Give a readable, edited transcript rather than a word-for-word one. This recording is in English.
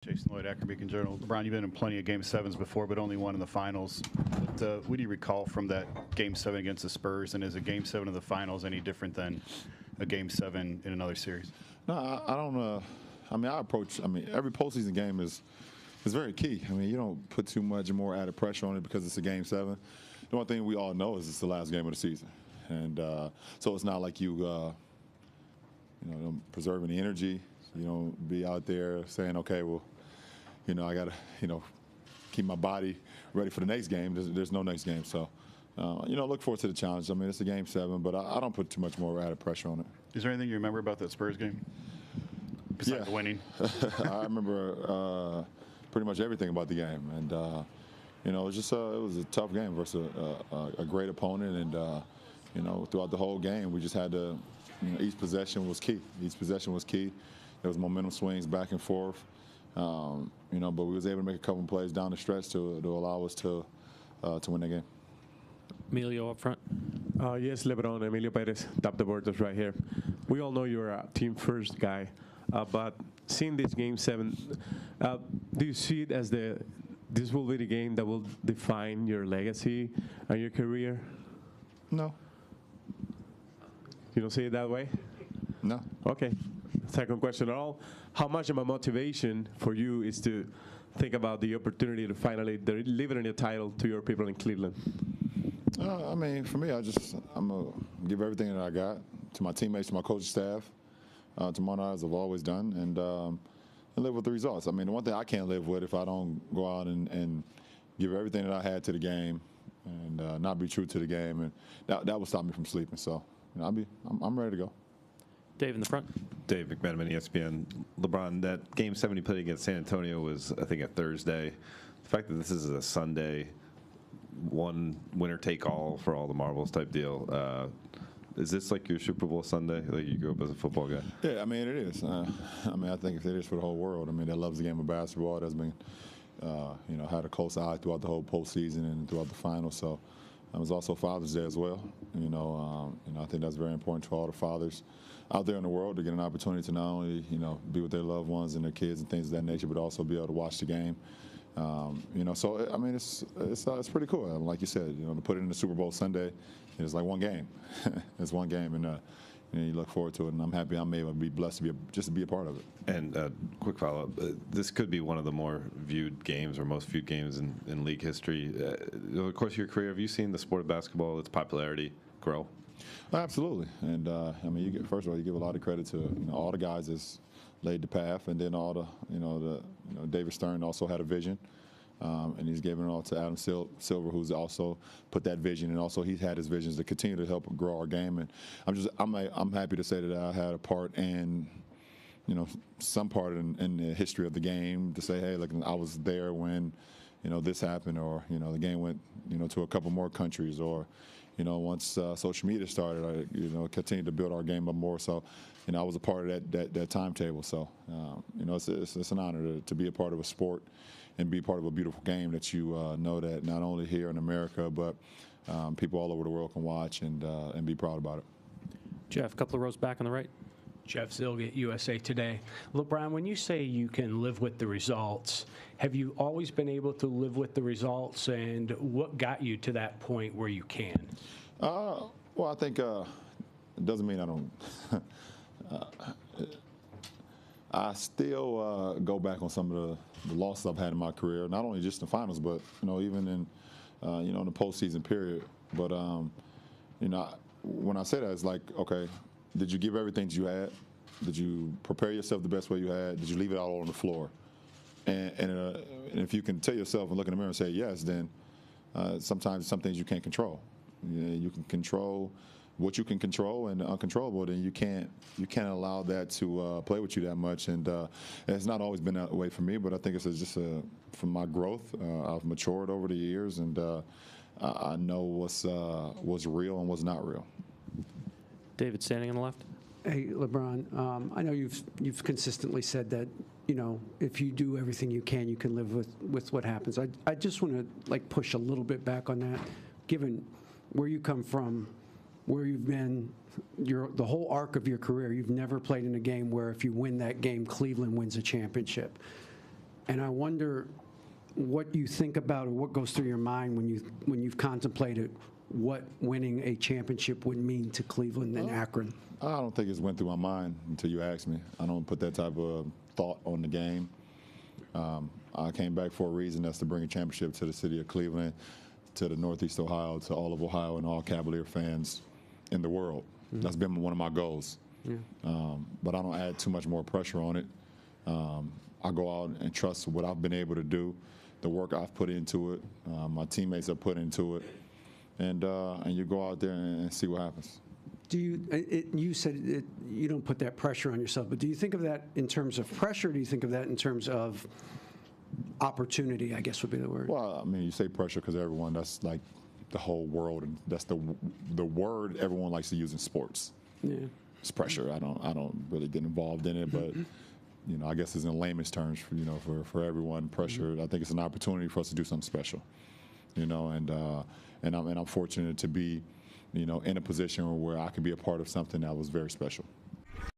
Jason Lloyd, Akron Beacon Journal. LeBron, you've been in plenty of Game 7s before, but only one in the finals. What do you recall from that Game 7 against the Spurs, and is a Game 7 of the finals any different than a Game 7 in another series? No, I don't. Every postseason game is very key. I mean, you don't put too much more added pressure on it because it's a Game 7. The one thing we all know is it's the last game of the season. And so it's not like you don't preserve any energy. You don't be out there saying, okay, well, I got to, keep my body ready for the next game. There's no next game. So, look forward to the challenge. I mean, it's a Game 7, but I don't put too much more added pressure on it. Is there anything you remember about that Spurs game besides winning? I remember pretty much everything about the game. And, it was a tough game versus a great opponent. And, throughout the whole game, we just had to, each possession was key. Each possession was key. There was momentum swings back and forth. But we was able to make a couple of plays down the stretch to allow us to win the game. Emilio up front. Yes, LeBron, Emilio Perez, top the board, right here. We all know you're a team first guy, but seeing this Game 7, do you see it as this will be the game that will define your legacy and your career? No. You don't see it that way? No. Okay. Second question at all. How much of a motivation for you is to think about the opportunity to finally deliver a title to your people in Cleveland? For me, I'm going to give everything that I got to my teammates, to my coaching staff, to my guys I've always done, and live with the results. I mean, the one thing I can't live with if I don't go out and give everything that I had to the game and not be true to the game, and that will stop me from sleeping. So, I'm ready to go. Dave in the front. Dave McMenamin, ESPN. LeBron, that Game 7 he played against San Antonio was, I think, a Thursday. The fact that this is a Sunday, one winner take all for all the marbles type deal. Is this like your Super Bowl Sunday? Like you grew up as a football guy? Yeah, it is. I think it is for the whole world. I mean, that loves the game of basketball. That's been, had a close eye throughout the whole postseason and throughout the finals. So it was also Father's Day as well. I think that's very important to all the fathers out there in the world to get an opportunity to not only, be with their loved ones and their kids and things of that nature, but also be able to watch the game. It's pretty cool. Like you said, to put it in the Super Bowl Sunday, it's like one game. It's one game, and you look forward to it. And I'm happy I'm able to be blessed to be a part of it. And quick follow-up: this could be one of the more viewed games or most viewed games in league history. Over the course of your career, have you seen the sport of basketball, its popularity grow? Absolutely. And first of all, you give a lot of credit to all the guys that's laid the path, and then all the David Stern also had a vision, and he's given it all to Adam Silver, who's also put that vision, and also he's had his visions to continue to help grow our game. And I'm happy to say that I had a part in some part in the history of the game, to say, hey, look, I was there when this happened, or the game went to a couple more countries, or once social media started, I continued to build our game up more. So, I was a part of that timetable. So, it's an honor to be a part of a sport and be part of a beautiful game that you know that not only here in America, but people all over the world can watch and be proud about it. Jeff, a couple of rows back on the right. Jeff Zilgett, USA Today. LeBron, when you say you can live with the results, have you always been able to live with the results, and what got you to that point where you can? Well, I think it doesn't mean I don't. I still go back on some of the losses I've had in my career, not only just in the finals, but even in in the postseason period. But when I say that, it's like, okay, did you give everything that you had? Did you prepare yourself the best way you had? Did you leave it all on the floor? And if you can tell yourself and look in the mirror and say yes, then sometimes some things you can't control. You can control what you can control, and the uncontrollable, then you can't allow that to play with you that much. And it's not always been that way for me, but I think it's just from my growth. I've matured over the years, and I know what's real and what's not real. David, standing on the left. Hey, LeBron, I know you've consistently said that, if you do everything you can live with what happens. I just want to push a little bit back on that, given where you come from, where you've been, the whole arc of your career. You've never played in a game where if you win that game, Cleveland wins a championship. And I wonder what you think about or what goes through your mind when you've contemplated what winning a championship would mean to Cleveland and Akron. I don't think it's went through my mind until you asked me. I don't put that type of thought on the game. I came back for a reason, that's to bring a championship to the city of Cleveland, to the Northeast Ohio, to all of Ohio and all Cavalier fans in the world. That's been one of my goals. But I don't add too much more pressure on it. I go out and trust what I've been able to do, the work I've put into it, my teammates have put into it, and you go out there and see what happens. Do you said you don't put that pressure on yourself, but do you think of that in terms of pressure? Or do you think of that in terms of opportunity, I guess would be the word? Well, I mean, you say pressure because everyone, that's like the whole world, and that's the word everyone likes to use in sports. Yeah. It's pressure. I don't really get involved in it, but you know, I guess it's in layman's terms, for everyone. Pressure. I think it's an opportunity for us to do something special. You know, and I'm fortunate to be, you know, in a position where I can be a part of something that was very special.